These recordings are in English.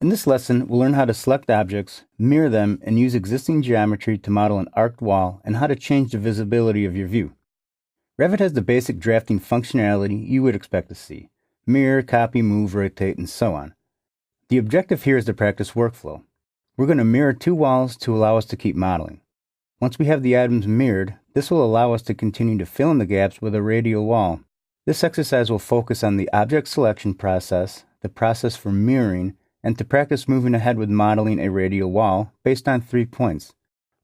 In this lesson, we'll learn how to select objects, mirror them, and use existing geometry to model an arced wall and how to change the visibility of your view. Revit has the basic drafting functionality you would expect to see: mirror, copy, move, rotate, and so on. The objective here is to practice workflow. We're going to mirror two walls to allow us to keep modeling. Once we have the items mirrored, this will allow us to continue to fill in the gaps with a radial wall. This exercise will focus on the object selection process, the process for mirroring, and to practice moving ahead with modeling a radial wall based on 3 points.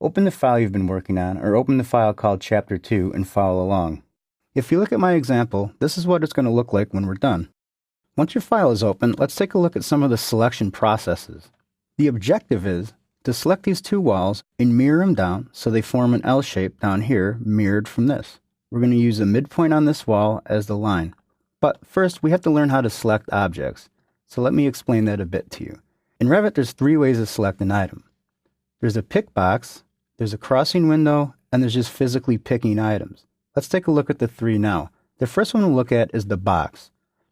Open the file you've been working on, or open the file called Chapter 2 and follow along. If you look at my example, this is what it's going to look like when we're done. Once your file is open, let's take a look at some of the selection processes. The objective is to select these two walls and mirror them down so they form an L shape down here mirrored from this. We're going to use the midpoint on this wall as the line. But first, we have to learn how to select objects. So let me explain that a bit to you. In Revit, there's 3 ways to select an item. There's a pick box, there's a crossing window, and there's just physically picking items. Let's take a look at the 3 now. The first one we'll look at is the box.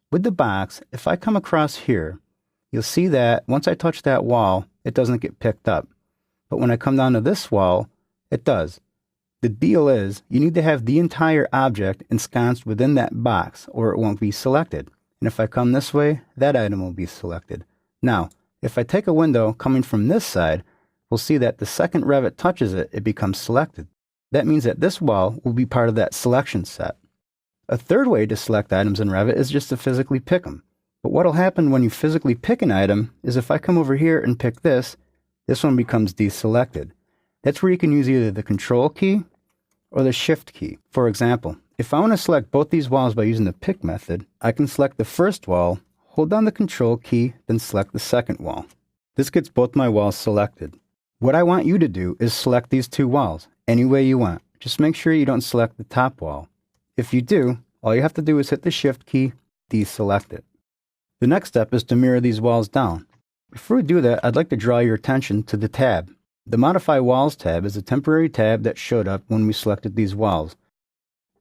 With the box, if I come across here, you'll see that once I touch that wall, it doesn't get picked up. But when I come down to this wall, it does. The deal is, you need to have the entire object ensconced within that box, or it won't be selected. And if I come this way, that item will be selected. Now, if I take a window coming from this side, we'll see that the second Revit touches it, it becomes selected. That means that this wall will be part of that selection set. A third way to select items in Revit is just to physically pick them. But what will happen when you physically pick an item is if I come over here and pick this one becomes deselected. That's where you can use either the Control key or the Shift key. For example, if I want to select both these walls by using the pick method, I can select the first wall, hold down the Control key, then select the second wall. This gets both my walls selected. What I want you to do is select these 2 walls any way you want. Just make sure you don't select the top wall. If you do, all you have to do is hit the Shift key, deselect it. The next step is to mirror these walls down. Before we do that, I'd like to draw your attention to the tab. The Modify Walls tab is a temporary tab that showed up when we selected these walls.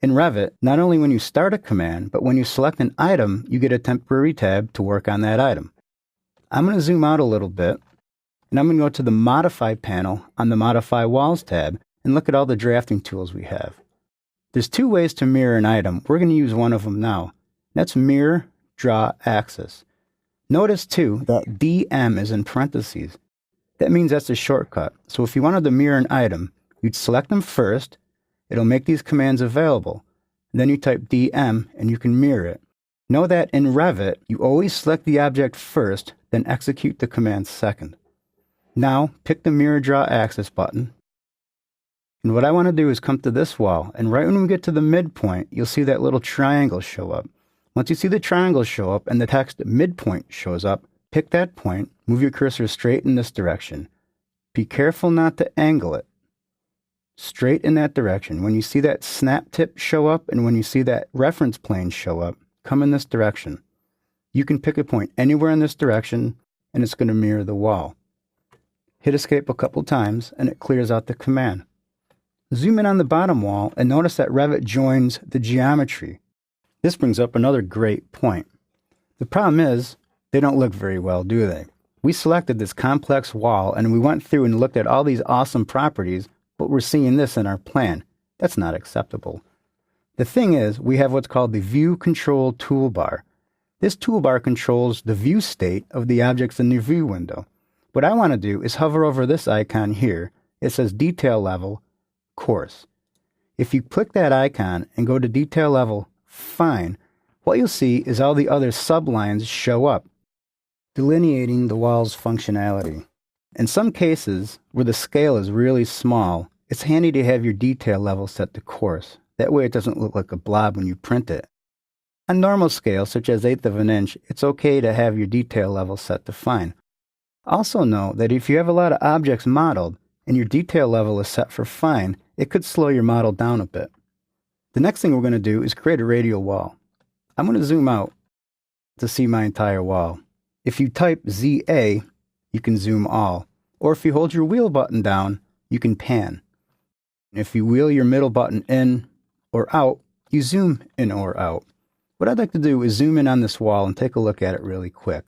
In Revit, not only when you start a command, but when you select an item, you get a temporary tab to work on that item. I'm going to zoom out a little bit, and I'm going to go to the Modify panel on the Modify Walls tab and look at all the drafting tools we have. There's 2 ways to mirror an item. We're going to use one of them now. That's Mirror, Draw, Axis. Notice, too, that DM is in parentheses. That means that's a shortcut. So if you wanted to mirror an item, you'd select them first. It'll make these commands available. Then you type DM and you can mirror it. Know that in Revit, you always select the object first, then execute the command second. Now, pick the Mirror Draw Axis button. And what I want to do is come to this wall, and right when we get to the midpoint, you'll see that little triangle show up. Once you see the triangle show up and the text midpoint shows up, pick that point, move your cursor straight in this direction. Be careful not to angle it. Straight in that direction. When you see that snap tip show up and when you see that reference plane show up, come in this direction. You can pick a point anywhere in this direction and it's going to mirror the wall. Hit escape a couple times and it clears out the command. Zoom in on the bottom wall and notice that Revit joins the geometry. This brings up another great point. The problem is, they don't look very well, do they? We selected this complex wall and we went through and looked at all these awesome properties, but we're seeing this in our plan. That's not acceptable. The thing is, we have what's called the View Control toolbar. This toolbar controls the view state of the objects in the view window. What I want to do is hover over this icon here. It says Detail Level, Coarse. If you click that icon and go to Detail Level, Fine, what you'll see is all the other sublines show up, delineating the wall's functionality. In some cases, where the scale is really small, it's handy to have your detail level set to coarse. That way it doesn't look like a blob when you print it. On normal scale, such as 1/8 of an inch, it's okay to have your detail level set to fine. Also know that if you have a lot of objects modeled and your detail level is set for fine, it could slow your model down a bit. The next thing we're going to do is create a radial wall. I'm going to zoom out to see my entire wall. If you type ZA, you can zoom all. Or if you hold your wheel button down, you can pan. If you wheel your middle button in or out, you zoom in or out. What I'd like to do is zoom in on this wall and take a look at it really quick.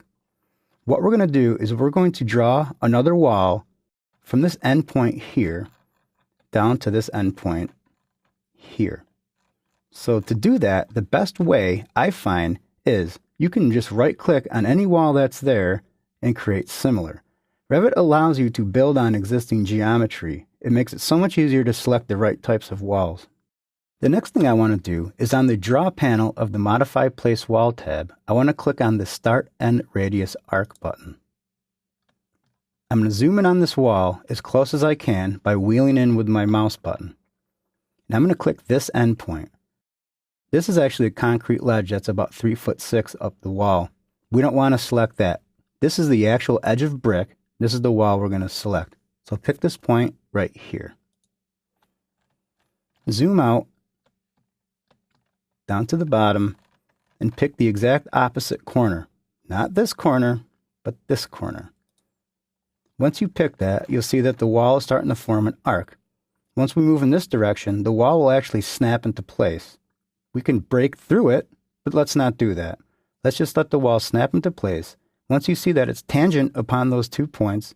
what we're going to do is we're going to draw another wall from this endpoint here down to this endpoint here. So to do that, the best way I find is you can just right-click on any wall that's there and create similar. Revit allows you to build on existing geometry. It makes it so much easier to select the right types of walls. The next thing I want to do is on the Draw panel of the Modify Place Wall tab, I want to click on the Start End Radius Arc button. I'm going to zoom in on this wall as close as I can by wheeling in with my mouse button. And I'm going to click this endpoint. This is actually a concrete ledge that's about 3'6" up the wall. We don't want to select that. This is the actual edge of brick. This is the wall we're going to select. So pick this point right here. Zoom out down to the bottom and pick the exact opposite corner. Not this corner, but this corner. Once you pick that, you'll see that the wall is starting to form an arc. Once we move in this direction, the wall will actually snap into place. We can break through it, but let's not do that. Let's just let the wall snap into place. Once you see that it's tangent upon those 2 points,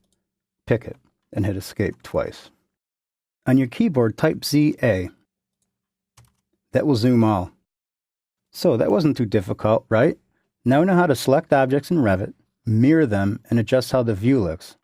pick it and hit Escape twice. On your keyboard, type ZA. That will zoom all. So that wasn't too difficult, right? Now we know how to select objects in Revit, mirror them, and adjust how the view looks.